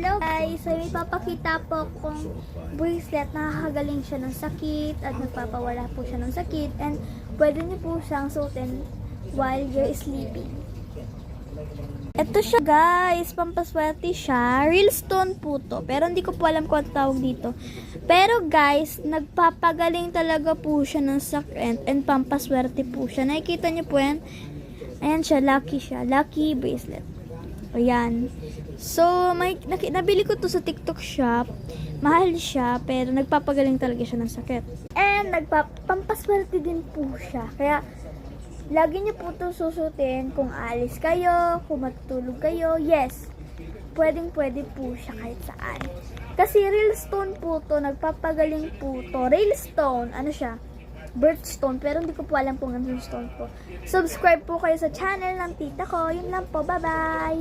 Hello guys! So may papakita po kung bracelet, nakakagaling siya ng sakit at nagpapawala po siya ng sakit, and pwede niyo po siyang suotin while you're sleeping. Ito siya guys, pampaswerte siya. Real stone po to, pero hindi ko po alam kung ano tawag dito. Pero guys, nagpapagaling talaga po siya ng sakit and pampaswerte po siya. Nakikita niyo po yan? Ayan siya, lucky bracelet. Ayan. So, nabili ko to sa TikTok shop. Mahal siya, pero nagpapagaling talaga siya ng sakit. And pampaswerte din po siya. Kaya, lagi niyo po ito susutin kung aalis kayo, kung matutulog kayo. Yes, pwede po siya kahit saan. Kasi real stone po to, nagpapagaling po to. Real stone, ano siya? Birthstone, pero hindi ko po alam kung anong stone po. Subscribe po kayo sa channel ng tita ko. Yun lang po, bye-bye!